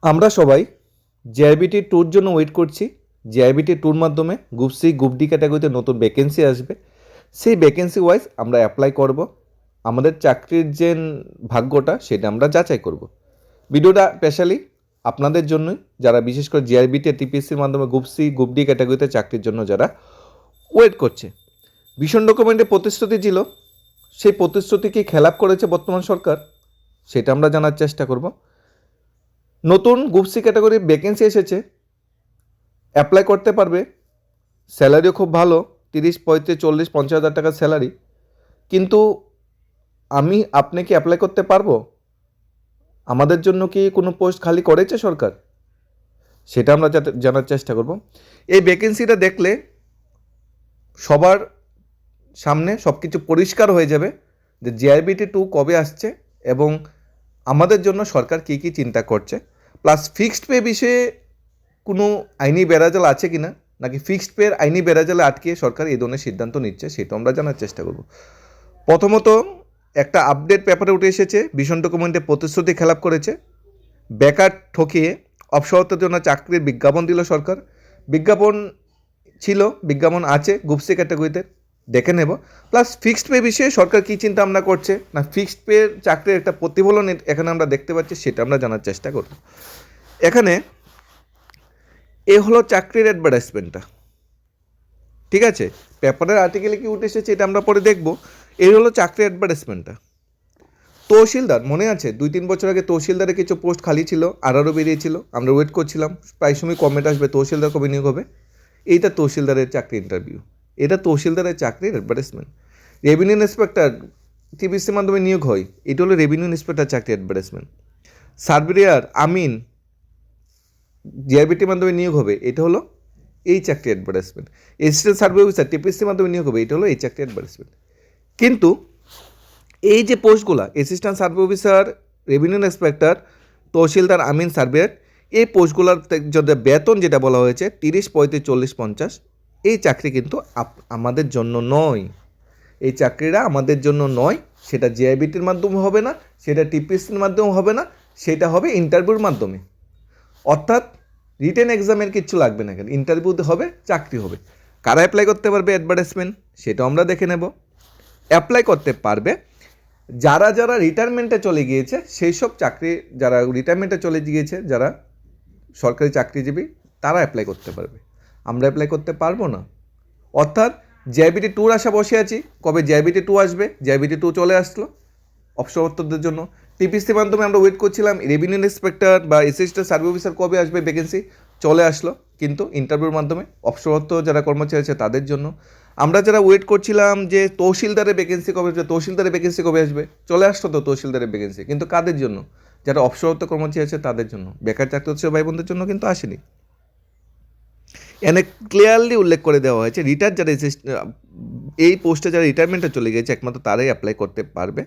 আমরা সবাই JIBT tour জন্য ওয়েট করছি। জেআইবিটি ট্যুর মাধ্যমে গ্রুপ সি গ্রুপ ডি ক্যাটাগরিতে নতুন ভ্যাকেন্সি আসবে। সেই ভ্যাকেন্সি ওয়াইজ আমরা অ্যাপ্লাই করব। আমাদের চাকরির যে ভাগ্যটা সেটা আমরা যাচাই করব। ভিডিওটা স্পেশালি আপনাদের জন্যই, যারা বিশেষ করে জেআইবিটি টিপিএসসির মাধ্যমে গ্রুপ সি গ্রুপ ডি ক্যাটাগরিতে চাকরির জন্য যারা ওয়েট করছে। ভীষণ ডকুমেন্টে প্রতিশ্রুতি ছিল, সেই প্রতিশ্রুতি কি খেলাপ করেছে বর্তমান সরকার, সেটা আমরা জানার চেষ্টা করব। নতুন গ্রুপ সি ক্যাটাগরির ভ্যাকেন্সি এসেছে, অ্যাপ্লাই করতে পারবে। স্যালারিও খুব ভালো, 30, 35, 40, 50,000 টাকার স্যালারি। কিন্তু আপনি কি অ্যাপ্লাই করতে পারবো? আমাদের জন্য কি কোনো পোস্ট খালি করেছে সরকার? সেটা আমরা জানার চেষ্টা করব। এই ভ্যাকেন্সিটা দেখলে সবার সামনে সব কিছু পরিষ্কার হয়ে যাবে যে জেআইবিটি 2 কবে আসছে এবং আমাদের জন্য সরকার কী কী চিন্তা করছে। প্লাস ফিক্সড পে বিষয়ে কোনো আইনি বেড়াজাল আছে কি না, নাকি ফিক্সড পের আইনি বেড়াজালে আটকে সরকার এই ধরনের সিদ্ধান্ত নিচ্ছে, সেটা আমরা জানার চেষ্টা করব। প্রথমত একটা আপডেট পেপারে উঠে এসেছে, ভীষণ ডকুমেন্টে প্রতিশ্রুতি খেলাপ করেছে, বেকার ঠকিয়ে অবসরতের জন্য চাকরির বিজ্ঞাপন দিল সরকার। বিজ্ঞাপন ছিল, বিজ্ঞাপন আছে গ্রুপ সি ক্যাটাগরিতে, দেখে নেব। প্লাস ফিক্সড পে বিষয়ে সরকার কী চিন্তা ভাবনা করছে, না ফিক্সড পের চাকরির একটা প্রতিফলন এখানে আমরা দেখতে পাচ্ছি, সেটা আমরা জানার চেষ্টা করব। এখানে এ হলো চাকরির অ্যাডভার্টাইজমেন্টটা, ঠিক আছে? পেপারের আর্টিকেলে কি উঠে এসেছে এটা আমরা পরে দেখব। এই হলো চাকরির অ্যাডভার্টাইজমেন্টটা। তহসিলদার মনে আছে 2-3 বছর আগে তহসিলদারের কিছু পোস্ট খালি ছিল, আরও বেরিয়েছিল, আমরা ওয়েট করছিলাম প্রায় সময় কমেন্ট আসবে তহসিলদার কবে নিয়োগ হবে। এইটা তহসিলদারের চাকরি ইন্টারভিউ, এটা তহসিলদারের চাকরির অ্যাডভার্টাইজমেন্ট। রেভিনিউ ইন্সপেক্টর টিপিসির মাধ্যমে নিয়োগ হয়, এটা হলো রেভিনিউ ইন্সপেক্টর চাকরি অ্যাডভার্টাইজমেন্ট। সার্ভেয়ার আমিন জিআরবিটির মাধ্যমে নিয়োগ হবে, এটা হলো এই চাকরি অ্যাডভার্টাইজমেন্ট। অ্যাসিস্ট্যান্ট সার্ভে অফিসার টিপিসির মাধ্যমে নিয়োগ হবে, এটা হলো এই চাকরি অ্যাডভার্টাইজমেন্ট। কিন্তু এই যে পোস্টগুলো assistant survey officer, revenue inspector, তহসিলদার, আমিন, সার্ভেয়ার, এই পোস্টগুলোর যদি বেতন যেটা বলা হয়েছে 30, 35, 40, 50, এই চাকরি কিন্তু আমাদের জন্য নয়। এই চাকরিটা আমাদের জন্য নয়। সেটা জেআইবিটির মাধ্যমে হবে না, সেটা টিপিএসসির মাধ্যমে হবে না, সেটা হবে ইন্টারভিউর মাধ্যমে। অর্থাৎ রিটেন এক্সামের কিচ্ছু লাগবে না, কেন ইন্টারভিউতে হবে, চাকরি হবে। কারা অ্যাপ্লাই করতে পারবে অ্যাডভার্টাইজমেন্ট, সেটাও আমরা দেখে নেব। অ্যাপ্লাই করতে পারবে যারা যারা রিটায়ারমেন্টে চলে গিয়েছে, সেই সব চাকরি, যারা রিটায়ারমেন্টে চলে গিয়েছে, যারা সরকারি চাকরিজীবী, তারা অ্যাপ্লাই করতে পারবে। আমরা অ্যাপ্লাই করতে পারবো না। অর্থাৎ জেআইবিটি 2 আশা বসে আছি, কবে জেআইবিটি 2 আসবে। জেআইবিটি 2 চলে আসলো অবসরপ্রাপ্তদের জন্য। টিপিসির মাধ্যমে আমরা ওয়েট করছিলাম রেভিনিউ ইন্সপেক্টর বা অ্যাসিস্ট্যান্ট সার্ভে অফিসার কবে আসবে, ভ্যাকেন্সি চলে আসলো, কিন্তু ইন্টারভিউর মাধ্যমে অবসরপ্রাপ্ত যারা কর্মচারী আছে তাদের জন্য। আমরা যারা ওয়েট করছিলাম যে তহসিলদারের ভ্যাকেন্সি কবে আসবে, তহসিলদারের ভ্যাকেন্সি কবে আসবে, চলে আসলো তো তহসিলদারের ভ্যাকেন্সি, কিন্তু কাদের জন্য? যারা অবসরপ্রাপ্ত কর্মচারী আছে তাদের জন্য, বেকার চাকরি ভাই বোনদের জন্য কিন্তু আসেনি। এনে ক্লিয়ারলি উল্লেখ করে দেওয়া হয়েছে রিটায়ার যারা এই পোস্টে যারা রিটায়ারমেন্টে চলে গেছে একমাত্র তারাই অ্যাপ্লাই করতে পারবে।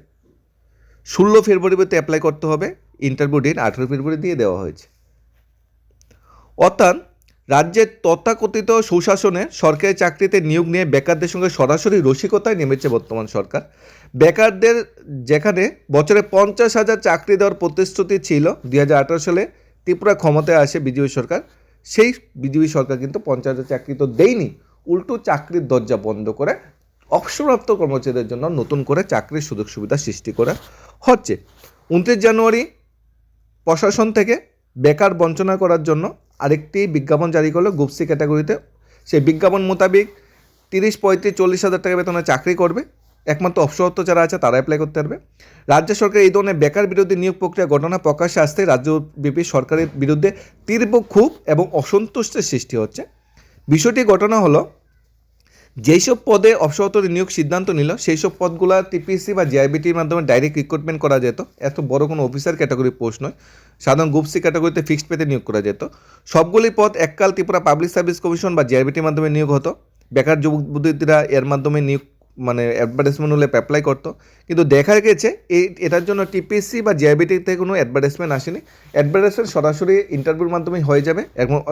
16 ফেব্রুয়ারিতে অ্যাপ্লাই করতে হবে, ইন্টারভিউ ডেট 18 ফেব্রুয়ারি দিয়ে দেওয়া হয়েছে। অর্থাৎ রাজ্যের তথাকথিত সুশাসনে সরকারি চাকরিতে নিয়োগ নিয়ে বেকারদের সঙ্গে সরাসরি রসিকতায় নেমেছে বর্তমান সরকার। বেকারদের যেখানে বছরে 50,000 চাকরি দেওয়ার প্রতিশ্রুতি ছিল 2018 সালে ত্রিপুরা ক্ষমতায় আসে বিজেপি সরকার, সেই বিজেপি সরকার কিন্তু 50,000 চাকরি তো দেয়নি, উল্টো চাকরির দরজা বন্ধ করে অবসরপ্রাপ্ত কর্মচারীদের জন্য নতুন করে চাকরির সুযোগ সুবিধা সৃষ্টি করা হচ্ছে। 29 জানুয়ারি প্রশাসন থেকে বেকার বঞ্চনা করার জন্য আরেকটি বিজ্ঞাপন জারি করলো গ্রুপ সি ক্যাটাগরিতে। সেই বিজ্ঞাপন মোতাবেক 30, 35, 40,000 টাকা বেতনে চাকরি করবে, একমাত্র অবসরপ্রাপ্ত যারা আছে তারা অ্যাপ্লাই করতে পারবে। রাজ্য সরকার এই ধরনের বেকার বিরোধী নিয়োগ প্রক্রিয়া ঘটনা প্রকাশ্যে আসতে রাজ্যব্যাপী সরকারের বিরুদ্ধে তীব্র ক্ষোভ এবং অসন্তুষ্টের সৃষ্টি হচ্ছে। বিষয়টি ঘটনা হলো, যেই সব পদে অবসরপ্রাপ্ত নিয়োগ সিদ্ধান্ত নিল, সেই সব পদগুলো টিপিসি বা জেআইবিটির মাধ্যমে ডাইরেক্ট রিক্রুটমেন্ট করা যেত। এত বড় কোনো অফিসার ক্যাটাগরি পোস্ট নয়, সাধারণ গ্রুপ সি ক্যাটাগরিতে ফিক্সড পেতে নিয়োগ করা যেত। সবগুলি পদ এককাল ত্রিপুরা পাবলিক সার্ভিস কমিশন বা জেআইবিটির মাধ্যমে নিয়োগ হতো। বেকার যুবক-যুবতীরা এর মাধ্যমে নিয়োগ অ্যাডভার্টাইজমেন্ট হলে অ্যাপ্লাই করতো। কিন্তু দেখা গেছে এটার জন্য টিপিসি বা জেআইবিটিতে কোনো অ্যাডভার্টাইজমেন্ট আসেনি। অ্যাডভার্টাইজমেন্ট সরাসরি ইন্টারভিউর মাধ্যমেই হয়ে যাবে,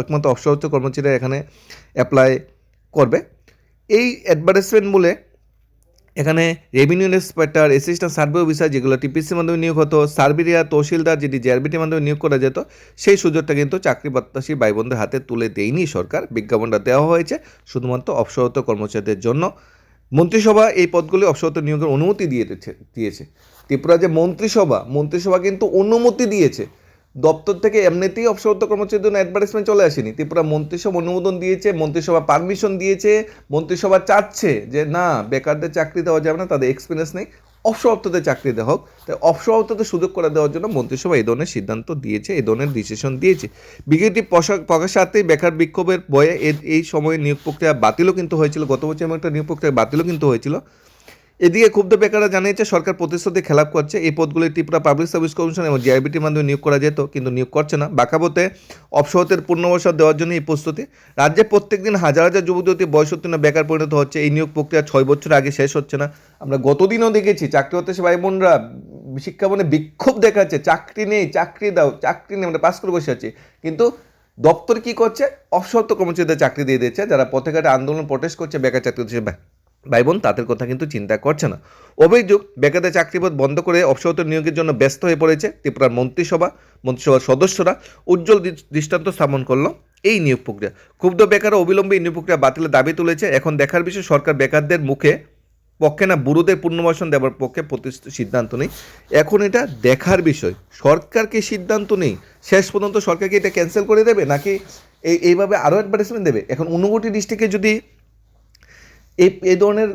একমাত্র অবসরপ্রাপ্ত কর্মচারীরা এখানে অ্যাপ্লাই করবে। এই অ্যাডভার্টাইজমেন্ট বলে এখানে revenue inspector, assistant survey officer যেগুলো টিপিসির মাধ্যমে নিয়োগ হতো, সার্ভেয়ার, তহসিলদার যেটি জেআরবিটির মাধ্যমে নিয়োগ করা যেত, সেই সুযোগটা কিন্তু চাকরি প্রত্যাশী ভাই বোনদের হাতে তুলে দেয়নি সরকার। বিজ্ঞাপনটা দেওয়া হয়েছে শুধুমাত্র অবসররত কর্মচারীদের জন্য। মন্ত্রিসভা এই পদগুলি অবসররত নিয়োগের অনুমতি দিয়েছে। ত্রিপুরা যে মন্ত্রিসভা কিন্তু অনুমতি দিয়েছে। দপ্তর থেকে এমনিতেই অবসররত কর্মচারীদের জন্য অ্যাডভার্টাইজমেন্ট চলে আসেনি। ত্রিপুরা মন্ত্রিসভা অনুমোদন দিয়েছে, মন্ত্রিসভা পারমিশন দিয়েছে, মন্ত্রিসভা চাচ্ছে যে না, বেকারদের চাকরি দেওয়া যাবে না, তাদের এক্সপিরিয়েন্স নেই, অবসরপ্রাপ্তদের চাকরি দেওয়া হোক। তাই অবসরপ্রাপ্তদের সুযোগ করে দেওয়ার জন্য মন্ত্রিসভা এই ধরনের সিদ্ধান্ত দিয়েছে, এই ধরনের ডিসিশন দিয়েছে। বিজ্ঞপ্তি প্রকাশাতেই বেকার বিক্ষোভের বয়ে এই সময়ে নিয়োগ প্রক্রিয়া বাতিলও কিন্তু হয়েছিল। গত বছর এমন একটা নিয়োগ প্রক্রিয়া বাতিলও কিন্তু হয়েছিল। এদিকে ক্ষুব্ধ বেকাররা জানিয়েছে সরকার প্রতিশ্রুতি খেলাপ করছে। এই পদগুলি ত্রিপুরা পাবলিক সার্ভিস কমিশন এবং জিআরবিটির মাধ্যমে নিয়োগ করা যেত, কিন্তু নিয়োগ করছে না। বাঁকাবতে অবসরতের পূর্ণবসর দেওয়ার জন্য এই প্রস্তুতি। রাজ্যে প্রত্যেকদিন হাজার হাজার যুবক যুবতী বয়সোত্তীর্ণ বেকার পরিণত হচ্ছে। এই নিয়োগ প্রক্রিয়া 6 বছর আগে শেষ হচ্ছে না। আমরা গতদিনও দেখেছি চাকরি হতে ভাই বোনরা শিক্ষাবনে বিক্ষোভ দেখাচ্ছে, চাকরি নেই, চাকরি দাও, চাকরি নেই, আমরা পাস করে বসে আছি। কিন্তু দপ্তর কি করছে? অবসরত কর্মচারীদের চাকরি দিয়ে দিচ্ছে। যারা পথে ঘাটে আন্দোলন প্রটেস্ট করছে বেকার চাকরি হচ্ছে ভাই বোন, তাদের কথা কিন্তু চিন্তা করছে না। অভিযোগ, বেকারদের চাকরিপদ বন্ধ করে অবসরত নিয়োগের জন্য ব্যস্ত হয়ে পড়েছে ত্রিপুরার মন্ত্রিসভার সদস্যরা। উজ্জ্বল দৃষ্টান্ত স্থাপন করলো এই নিয়োগ প্রক্রিয়া। ক্ষুব্ধ বেকার অবিলম্বে এই নিয়োগ প্রক্রিয়া বাতিলের দাবি তুলেছে। এখন দেখার বিষয় সরকার বেকারদের পক্ষে না বুড়োদের পুনর্বাসন দেওয়ার পক্ষে সিদ্ধান্ত নেই। এখন এটা দেখার বিষয়, সরকারকে সিদ্ধান্ত নেই। শেষ পর্যন্ত সরকারকে এটা ক্যান্সেল করে দেবে নাকি এইভাবে আরও অ্যাডভার্টাইজমেন্ট দেবে? এখন 59 ডিস্ট্রিক্টে যদি এই ধরনের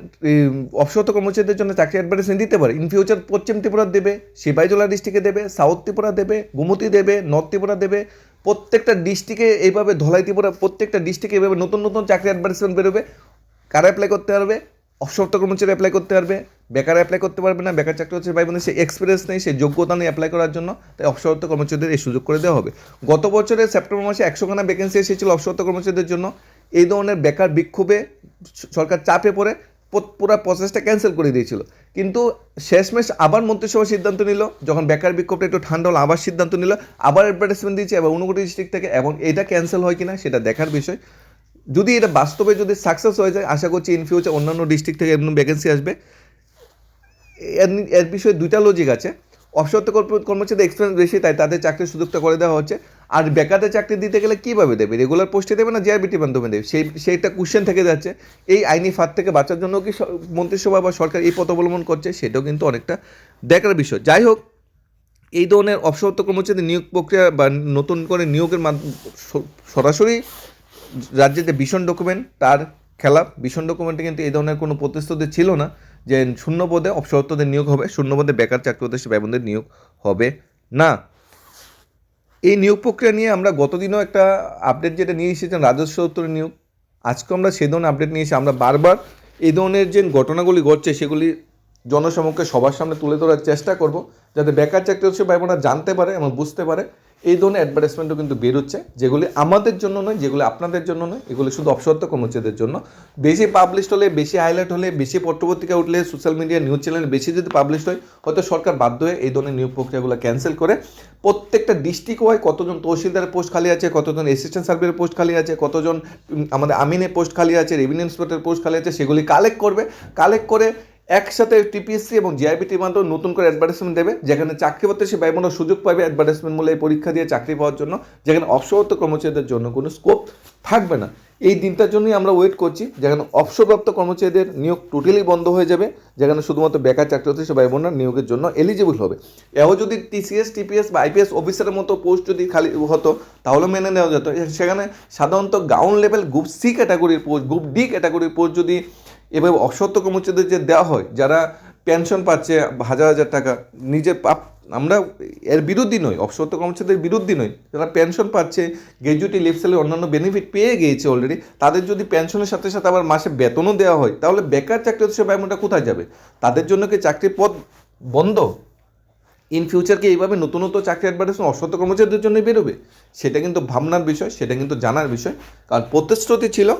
অবসরত কর্মচারীদের জন্য চাকরি অ্যাডভার্টাইজমেন্ট দিতে পারে, ইন ফিউচার পশ্চিম ত্রিপুরা দেবে, সিপাহীজলা ডিস্ট্রিক্টে দেবে, সাউথ ত্রিপুরা দেবে, গোমতী দেবে, নর্থ ত্রিপুরা দেবে। প্রত্যেকটা ডিস্ট্রিক্টে এইভাবে, ধলাই ত্রিপুরা, প্রত্যেকটা ডিস্ট্রিক্টে এইভাবে নতুন নতুন চাকরি অ্যাডভার্টাইজমেন্ট বেরোবে। কারা অ্যাপ্লাই করতে পারবে? অবসরত কর্মচারী অ্যাপ্লাই করতে পারবে, বেকার অ্যাপ্লাই করতে পারবে না। বেকার চাকরি হচ্ছে ভাই বোনের সেই এক্সপিরিয়েন্স নেই, সেই যোগ্যতা নেই অ্যাপ্লাই করার জন্য। তাই অবসরত কর্মচারীদের এই সুযোগ করে দেওয়া হবে। গত বছরের সেপ্টেম্বর মাসে 100খানা ভ্যাকেন্সি এসেছিল অবসরত কর্মচারীদের জন্য। এই ধরনের বেকার বিক্ষোভে সরকার চাপে পড়ে পুরো প্রসেসটা ক্যান্সেল করে দিয়েছিল। কিন্তু শেষমেশ আবার মন্ত্রিসভা সিদ্ধান্ত নিল, যখন বেকার বিক্ষোভটা একটু ঠান্ডা হলো আবার সিদ্ধান্ত নিল, আবার অ্যাডভার্টাইজমেন্ট দিয়েছে এবং 59 ডিস্ট্রিক্ট থেকে। এবং এটা ক্যান্সেল হয় কিনা সেটা দেখার বিষয়। যদি এটা বাস্তবে যদি সাকসেস হয়ে যায়, আশা করছি ইন ফিউচার অন্যান্য ডিস্ট্রিক্ট থেকে এমন ভ্যাকেন্সি আসবে। এর বিষয়ে দুইটা লজিক আছে। অবসরত কর্মচারীদের এক্সপিরিয়েন্স বেশি, তাই তাদের চাকরির সুযোগটা করে দেওয়া হচ্ছে। আর বেকারদের চাকরি দিতে গেলে কীভাবে দেবে? রেগুলার পোস্টে দেবে না জিআরবিটির মাধ্যমে দেবে? সেইটা কোশ্চেন থেকে যাচ্ছে। এই আইনি ফাঁদ থেকে বাঁচার জন্য কি মন্ত্রিসভা বা সরকার এই পথ অবলম্বন করছে, সেটাও কিন্তু অনেকটা দেখার বিষয়। যাই হোক, এই ধরনের অবসরত কর্মচারীদের নিয়োগ প্রক্রিয়া বা নতুন করে নিয়োগের সরাসরি রাজ্যের যে ভীষণ ডকুমেন্ট তার খেলাপ। ভীষণ ডকুমেন্টে কিন্তু এই ধরনের কোনো প্রতিশ্রুতি ছিল না যে শূন্য পদে অবসরতদের নিয়োগ হবে, শূন্য পদে বেকার চাকরি উদ্দেশ্যে ভাই বোনদের নিয়োগ হবে না। এই নিয়োগ প্রক্রিয়া নিয়ে আমরা গতদিনও একটা আপডেট যেটা নিয়ে এসেছিলাম রাজস্ব দপ্তরের নিয়োগ, আজকে আমরা সেই ধরনের আপডেট নিয়ে এসে আমরা বারবার এই ধরনের যে ঘটনাগুলি ঘটছে সেগুলি জনসমক্ষে সবার সামনে তুলে ধরার চেষ্টা করব, যাতে বেকার চাকরি হচ্ছে ভাই বোনরা জানতে পারে এবং বুঝতে পারে। এই ধরনের অ্যাডভার্টাইজমেন্টও কিন্তু বেরোচ্ছে, যেগুলি আমাদের জন্য নয়, যেগুলি আপনাদের জন্য নয়, এগুলি শুধু অবসরত কর্মচারীদের জন্য। বেশি পাবলিশড হলে, বেশি হাইলাইট হলে, বেশি পত্রপত্রিকা উঠলে, সোশ্যাল মিডিয়া নিউজ চ্যানেলে বেশি যদি পাবলিশড হয়, হয়তো সরকার বাধ্য হয়ে এই ধরনের নিয়োগ প্রক্রিয়াগুলো ক্যান্সেল করে প্রত্যেকটা ডিস্ট্রিক্ট ওয়াইজ কতজন তহসিলদারের পোস্ট খালি আছে, কতজন অ্যাসিস্ট্যান্ট সার্ভের পোস্ট খালি আছে, কতজন আমাদের আমিনের পোস্ট খালি আছে, রেভিনিউ ইন্সপেক্টরের পোস্ট খালি আছে, সেগুলি কালেক্ট করে একসাথে টিপিএসসি এবং জিআরবিটির মাধ্যমে নতুন করে অ্যাডভার্টাইজমেন্ট দেবে, যেখানে চাকরি করতে সে ভাই বোনরা সুযোগ পাবে অ্যাডভার্টাইজমেন্ট মূল্যে পরীক্ষা দিয়ে চাকরি পাওয়ার জন্য, যেখানে অবসরপ্রাপ্ত কর্মচারীদের জন্য কোনো স্কোপ থাকবে না। এই দিনটার জন্যই আমরা ওয়েট করছি, যেখানে অবসরপ্রাপ্ত কর্মচারীদের নিয়োগ টোটালি বন্ধ হয়ে যাবে, যেখানে শুধুমাত্র বেকার চাকরি হতে সে ভাই বোনরা নিয়োগের জন্য এলিজিবল হবে। এও যদি টিসিএস, টিপিএস বা আইপিএস অফিসারের মতো পোস্ট যদি খালি হতো তাহলে মেনে নেওয়া যেত। সেখানে সাধারণত গ্রাউন্ড লেভেল গ্রুপ সি ক্যাটাগরির পোস্ট, গ্রুপ ডি ক্যাটাগরির পোস্ট যদি এভাবে অবসরপ্রাপ্ত কর্মচারীদের যে দেওয়া হয়, যারা পেনশন পাচ্ছে হাজার হাজার টাকা, নিজের আমরা এর বিরুদ্ধে নই, অবসরপ্রাপ্ত কর্মচারীদের বিরুদ্ধে নই, যারা পেনশন পাচ্ছে, গ্র্যাজুইটি, লিভ স্যালারি, অন্যান্য বেনিফিট পেয়ে গিয়েছে অলরেডি, তাদের যদি পেনশনের সাথে সাথে আবার মাসে বেতনও দেওয়া হয়, তাহলে বেকার চাকরি হচ্ছে ভাইবোনটা কোথায় যাবে? তাদের জন্য কি চাকরির পদ বন্ধ? ইন ফিউচার কি এইভাবে নতুন নতুন চাকরি অ্যাডভার্টাইজমেন্ট অবসরপ্রাপ্ত কর্মচারীদের জন্যই বেরোবে? সেটা কিন্তু ভাবনার বিষয়, সেটা কিন্তু জানার বিষয়। কারণ প্রতিশ্রুতি ছিল,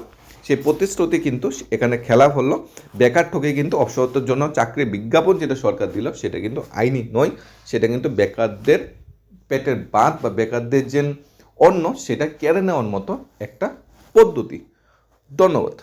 সেই প্রতিশ্রুতি কিন্তু এখানে খেলাপ হলো। বেকার ঠকে কিন্তু অবসরপ্রাপ্তর জন্য চাকরির বিজ্ঞাপন যেটা সরকার দিল সেটা কিন্তু আইনি নয়, সেটা কিন্তু বেকারদের পেটের ভাত বা বেকারদের যে অন্ন সেটা কেড়ে নেওয়ার মতো একটা পদ্ধতি। ধন্যবাদ।